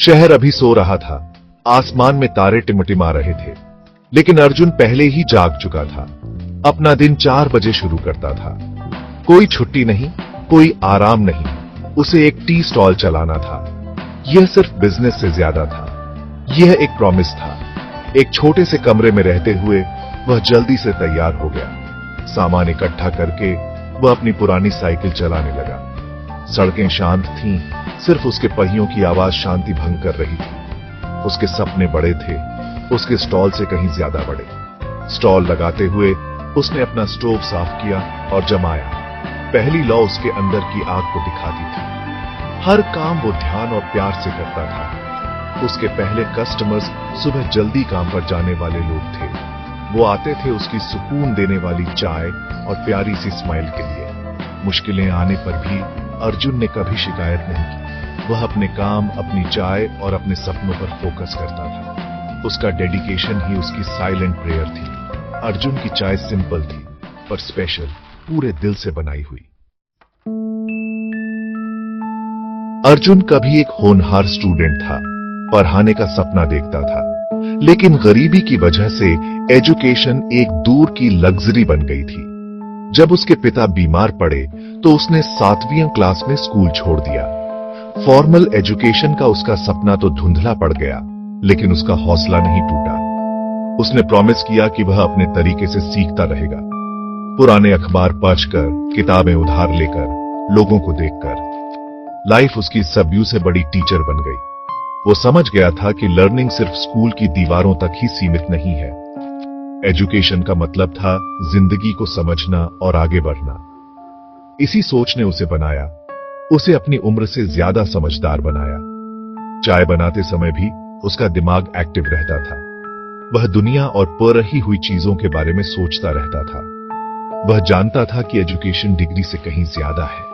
शहर अभी सो रहा था, आसमान में तारे टिमटिमा रहे थे, लेकिन अर्जुन पहले ही जाग चुका था। अपना दिन 4 बजे शुरू करता था। कोई छुट्टी नहीं, कोई आराम नहीं, उसे एक टी स्टॉल चलाना था। यह सिर्फ बिजनेस से ज्यादा था, यह एक प्रॉमिस था। एक छोटे से कमरे में रहते हुए वह जल्दी से तैयार हो गया। सामान इकट्ठा करके वह अपनी पुरानी साइकिल चलाने लगा। सड़कें शांत थीं, सिर्फ उसके पहियों की आवाज शांति भंग कर रही थी। उसके सपने बड़े थे, उसके स्टॉल से कहीं ज्यादा बड़े। स्टॉल लगाते हुए उसने अपना स्टोव साफ किया और जमाया। पहली लौ उसके अंदर की आग को दिखाती थी। हर काम वो ध्यान और प्यार से करता था। उसके पहले कस्टमर्स सुबह जल्दी काम पर जाने वाले लोग थे। वो आते थे उसकी सुकून देने वाली चाय और प्यारी सी स्माइल के लिए। मुश्किलें आने पर भी अर्जुन ने कभी शिकायत नहीं की। वह अपने काम, अपनी चाय और अपने सपनों पर फोकस करता था। उसका डेडिकेशन ही उसकी साइलेंट प्रेयर थी। अर्जुन की चाय सिंपल थी पर स्पेशल, पूरे दिल से बनाई हुई। अर्जुन कभी एक होनहार स्टूडेंट था, पढ़ाने का सपना देखता था, लेकिन गरीबी की वजह से एजुकेशन एक दूर की लग्जरी बन गई थी। जब उसके पिता बीमार पड़े तो उसने 7वीं क्लास में स्कूल छोड़ दिया। फॉर्मल एजुकेशन का उसका सपना तो धुंधला पड़ गया, लेकिन उसका हौसला नहीं टूटा। उसने प्रॉमिस किया कि वह अपने तरीके से सीखता रहेगा। पुराने अखबार पढ़कर, किताबें उधार लेकर, लोगों को देखकर। लाइफ उसकी सब्यू से बड़ी टीचर बन गई। वो समझ गया था कि लर्निंग सिर्फ स्कूल की दीवारों तक ही सीमित नहीं है। एजुकेशन का मतलब था जिंदगी को समझना और आगे बढ़ना। इसी सोच ने उसे बनाया, उसे अपनी उम्र से ज्यादा समझदार बनाया। चाय बनाते समय भी उसका दिमाग एक्टिव रहता था। वह दुनिया और पर रही हुई चीजों के बारे में सोचता रहता था। वह जानता था कि एजुकेशन डिग्री से कहीं ज्यादा है।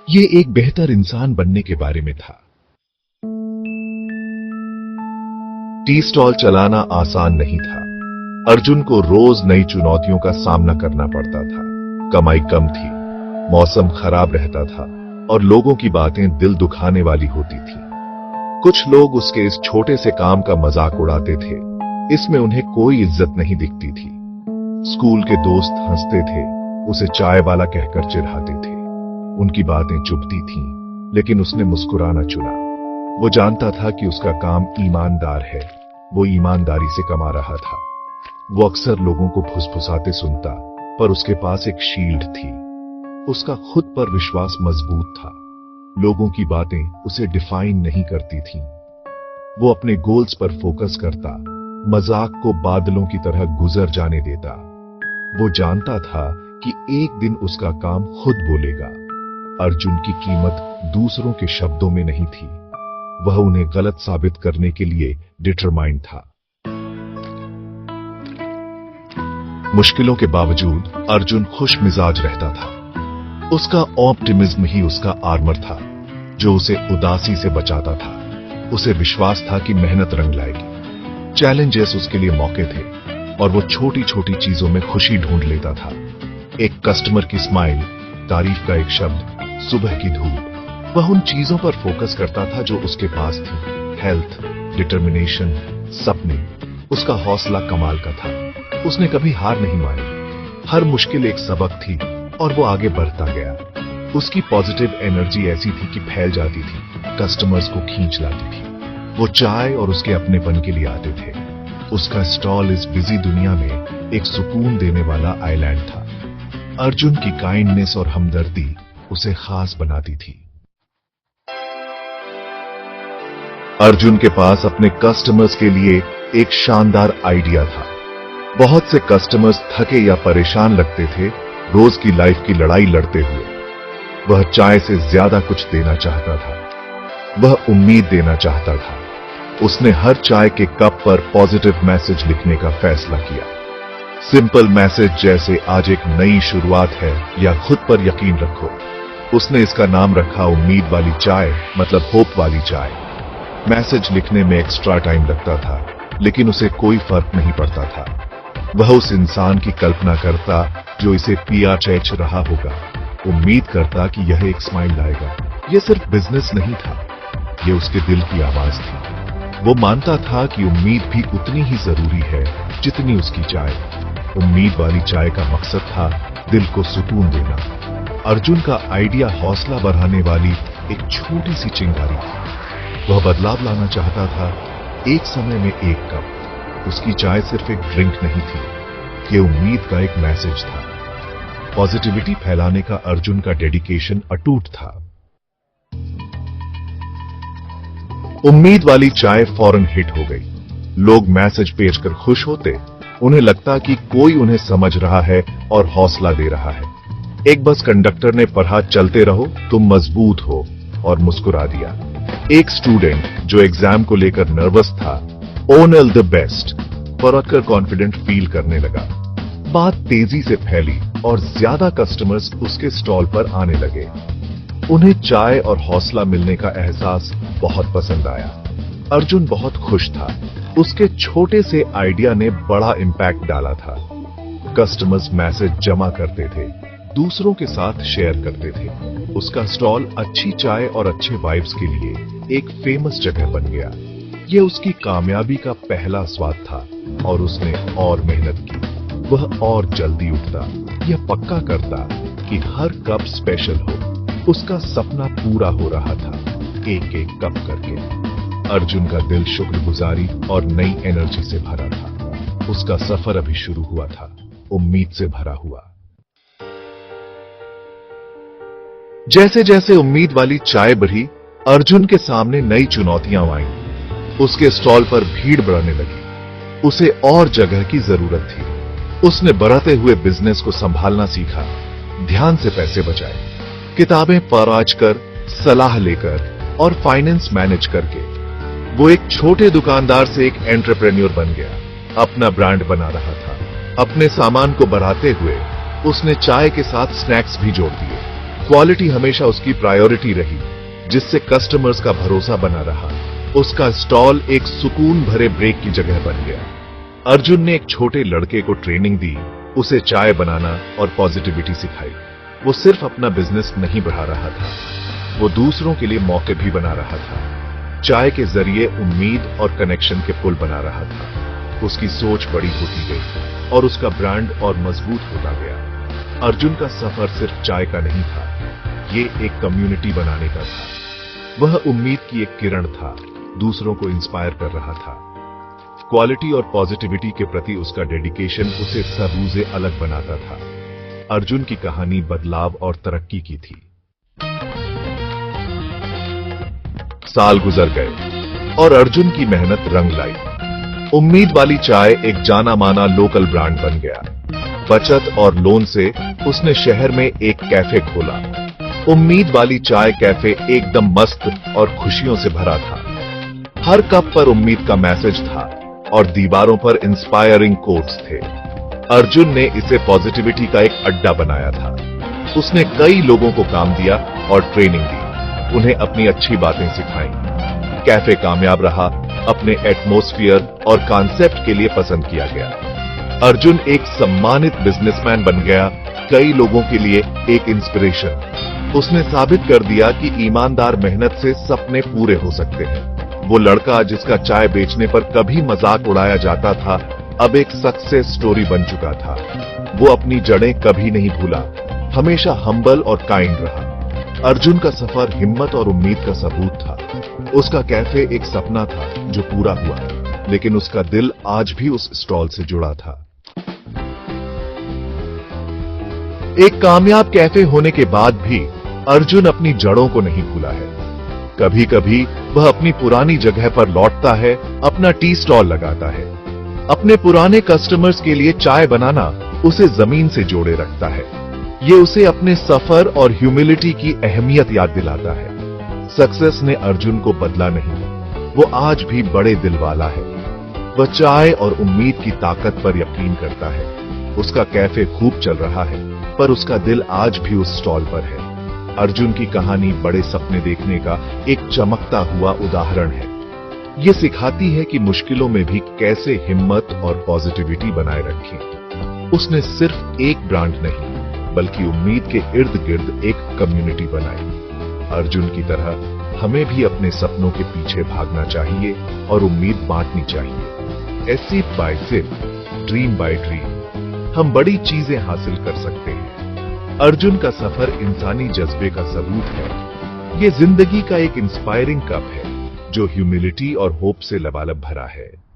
यह एक बेहतर इंसान बनने के बारे में था। टी स्टॉल चलाना आसान नहीं था। अर्जुन को रोज नई चुनौतियों का सामना करना पड़ता था। कमाई कम थी, मौसम खराब रहता था और लोगों की बातें दिल दुखाने वाली होती थी। कुछ लोग उसके इस छोटे से काम का मजाक उड़ाते थे। इसमें उन्हें कोई इज्जत नहीं दिखती थी। स्कूल के दोस्त हंसते थे, उसे चाय वाला कहकर चिढ़ाते थे। उनकी बातें चुभती थीं, लेकिन उसने मुस्कुराना चुना। वो जानता था कि उसका काम ईमानदार है। वो ईमानदारी से कमा रहा था। वो अक्सर लोगों को फुसफुसाते सुनता, पर उसके पास एक शील्ड थी। उसका खुद पर विश्वास मजबूत था। लोगों की बातें उसे डिफाइन नहीं करती थीं। वो अपने गोल्स पर फोकस करता, मजाक को बादलों की तरह गुजर जाने देता। वो जानता था कि एक दिन उसका काम खुद बोलेगा। अर्जुन की कीमत दूसरों के शब्दों में नहीं थी। वह उन्हें गलत साबित करने के लिए डिटरमाइंड था। मुश्किलों के बावजूद अर्जुन खुश मिजाज रहता था। उसका ऑप्टिमिज्म ही उसका आर्मर था, जो उसे उदासी से बचाता था। उसे विश्वास था कि मेहनत रंग लाएगी। चैलेंजेस उसके लिए मौके थे और वो छोटी छोटी चीजों में खुशी ढूंढ लेता था। एक कस्टमर की स्माइल, तारीफ का एक शब्द, सुबह की धूप। वह उन चीजों पर फोकस करता था जो उसके पास थी। हेल्थ, डिटर्मिनेशन, सपने। उसका हौसला कमाल का था। उसने कभी हार नहीं मानी। हर मुश्किल एक सबक थी और वो आगे बढ़ता गया। उसकी पॉजिटिव एनर्जी ऐसी थी कि फैल जाती थी, कस्टमर्स को खींच लाती थी। वो चाय और उसके अपनेपन के लिए आते थे। उसका स्टॉल इस बिजी दुनिया में एक सुकून देने वाला आइलैंड था। अर्जुन की काइंडनेस और हमदर्दी उसे खास बनाती थी। अर्जुन के पास अपने कस्टमर्स के लिए एक शानदार आइडिया था। बहुत से कस्टमर्स थके या परेशान लगते थे, रोज की लाइफ की लड़ाई लड़ते हुए। वह चाय से ज्यादा कुछ देना चाहता था। वह उम्मीद देना चाहता था। उसने हर चाय के कप पर पॉजिटिव मैसेज लिखने का फैसला किया। सिंपल मैसेज जैसे आज एक नई शुरुआत है या खुद पर यकीन रखो। उसने इसका नाम रखा उम्मीद वाली चाय, मतलब होप वाली चाय। मैसेज लिखने में एक्स्ट्रा टाइम लगता था, लेकिन उसे कोई फर्क नहीं पड़ता था। वह उस इंसान की कल्पना करता जो इसे पिया चैच रहा होगा। उम्मीद करता कि यह एक स्माइल लाएगा। यह सिर्फ बिजनेस नहीं था, यह उसके दिल की आवाज थी। वो मानता था कि उम्मीद भी उतनी ही जरूरी है जितनी उसकी चाय। उम्मीद वाली चाय का मकसद था दिल को सुकून देना। अर्जुन का आइडिया हौसला बढ़ाने वाली एक छोटी सी चिंगारी थी। वह बदलाव लाना चाहता था, एक समय में एक कप। उसकी चाय सिर्फ एक ड्रिंक नहीं थी, ये उम्मीद का एक मैसेज था। पॉजिटिविटी फैलाने का अर्जुन का डेडिकेशन अटूट था। उम्मीद वाली चाय फौरन हिट हो गई। लोग मैसेज भेजकर खुश होते, उन्हें लगता कि कोई उन्हें समझ रहा है और हौसला दे रहा है। एक बस कंडक्टर ने पढ़ा, चलते रहो तुम मजबूत हो, और मुस्कुरा दिया। एक स्टूडेंट जो एग्जाम को लेकर नर्वस था, ओनल द बेस्ट, पढ़कर कॉन्फिडेंट फील करने लगा। बात तेजी से फैली और ज्यादा कस्टमर्स उसके स्टॉल पर आने लगे। उन्हें चाय और हौसला मिलने का एहसास बहुत पसंद आया। अर्जुन बहुत खुश था। उसके छोटे से आइडिया ने बड़ा इंपैक्ट डाला था। कस्टमर्स मैसेज जमा करते थे, दूसरों के साथ शेयर करते थे। उसका स्टॉल अच्छी चाय और अच्छे वाइब्स के लिए एक फेमस जगह बन गया। यह उसकी कामयाबी का पहला स्वाद था और उसने और मेहनत की। वह और जल्दी उठता, यह पक्का करता कि हर कप स्पेशल हो। उसका सपना पूरा हो रहा था, एक एक कप करके। अर्जुन का दिल शुक्रगुजारी और नई एनर्जी से भरा था। उसका सफर अभी शुरू हुआ था, उम्मीद से भरा हुआ। जैसे जैसे उम्मीद वाली चाय बढ़ी, अर्जुन के सामने नई चुनौतियां आईं। उसके स्टॉल पर भीड़ बढ़ने लगी। उसे और जगह की जरूरत थी। उसने बढ़ते हुए बिजनेस को संभालना सीखा, ध्यान से पैसे बचाए, किताबें पढ़ कर, सलाह लेकर और फाइनेंस मैनेज करके। वो एक छोटे दुकानदार से एक एंटरप्रेन्योर बन गया। अपना ब्रांड बना रहा था। अपने सामान को बढ़ाते हुए उसने चाय के साथ स्नैक्स भी जोड़ दिए। क्वालिटी हमेशा उसकी प्रायोरिटी रही, जिससे कस्टमर्स का भरोसा बना रहा। उसका स्टॉल एक सुकून भरे ब्रेक की जगह बन गया। अर्जुन ने एक छोटे लड़के को ट्रेनिंग दी, उसे चाय बनाना और पॉजिटिविटी सिखाई। वो सिर्फ अपना बिजनेस नहीं बढ़ा रहा था, वो दूसरों के लिए मौके भी बना रहा था। चाय के जरिए उम्मीद और कनेक्शन के पुल बना रहा था। उसकी सोच बड़ी होती गई और उसका ब्रांड और मजबूत होता गया। अर्जुन का सफर सिर्फ चाय का नहीं था, ये एक कम्युनिटी बनाने का था। वह उम्मीद की एक किरण था, दूसरों को इंस्पायर कर रहा था। क्वालिटी और पॉजिटिविटी के प्रति उसका डेडिकेशन उसे सबूजे अलग बनाता था। अर्जुन की कहानी बदलाव और तरक्की की थी। साल गुजर गए और अर्जुन की मेहनत रंग लाई। उम्मीद वाली चाय एक जाना माना लोकल ब्रांड बन गया। बचत और लोन से उसने शहर में एक कैफे खोला। उम्मीद वाली चाय कैफे एकदम मस्त और खुशियों से भरा था। हर कप पर उम्मीद का मैसेज था और दीवारों पर इंस्पायरिंग कोट्स थे। अर्जुन ने इसे पॉजिटिविटी का एक अड्डा बनाया था। उसने कई लोगों को काम दिया और ट्रेनिंग दी, उन्हें अपनी अच्छी बातें सिखाई। कैफे कामयाब रहा, अपने एटमॉस्फेयर और कॉन्सेप्ट के लिए पसंद किया गया। अर्जुन एक सम्मानित बिजनेसमैन बन गया, कई लोगों के लिए एक इंस्पिरेशन। उसने साबित कर दिया कि ईमानदार मेहनत से सपने पूरे हो सकते हैं। वो लड़का जिसका चाय बेचने पर कभी मजाक उड़ाया जाता था, अब एक सक्सेस स्टोरी बन चुका था। वो अपनी जड़ें कभी नहीं भूला, हमेशा हम्बल और काइंड रहा। अर्जुन का सफर हिम्मत और उम्मीद का सबूत था। उसका कैफे एक सपना था जो पूरा हुआ, लेकिन उसका दिल आज भी उस स्टॉल से जुड़ा था। एक कामयाब कैफे होने के बाद भी अर्जुन अपनी जड़ों को नहीं भूला है। कभी कभी वह अपनी पुरानी जगह पर लौटता है, अपना टी स्टॉल लगाता है। अपने पुराने कस्टमर्स के लिए चाय बनाना उसे जमीन से जोड़े रखता है। ये उसे अपने सफर और ह्यूमिलिटी की अहमियत याद दिलाता है। सक्सेस ने अर्जुन को बदला नहीं, वो आज भी बड़े दिल वाला है। वह चाय और उम्मीद की ताकत पर यकीन करता है। उसका कैफे खूब चल रहा है, पर उसका दिल आज भी उस स्टॉल पर है। अर्जुन की कहानी बड़े सपने देखने का एक चमकता हुआ उदाहरण है। ये सिखाती है कि मुश्किलों में भी कैसे हिम्मत और पॉजिटिविटी बनाए रखें। उसने सिर्फ एक ब्रांड नहीं, बल्कि उम्मीद के इर्द गिर्द एक कम्युनिटी बनाई। अर्जुन की तरह हमें भी अपने सपनों के पीछे भागना चाहिए और उम्मीद बांटनी चाहिए। Sip by sip, dream by dream, हम बड़ी चीजें हासिल कर सकते हैं। अर्जुन का सफर इंसानी जज्बे का सबूत है। ये जिंदगी का एक इंस्पायरिंग कप है जो ह्यूमिलिटी और होप से लबालब भरा है।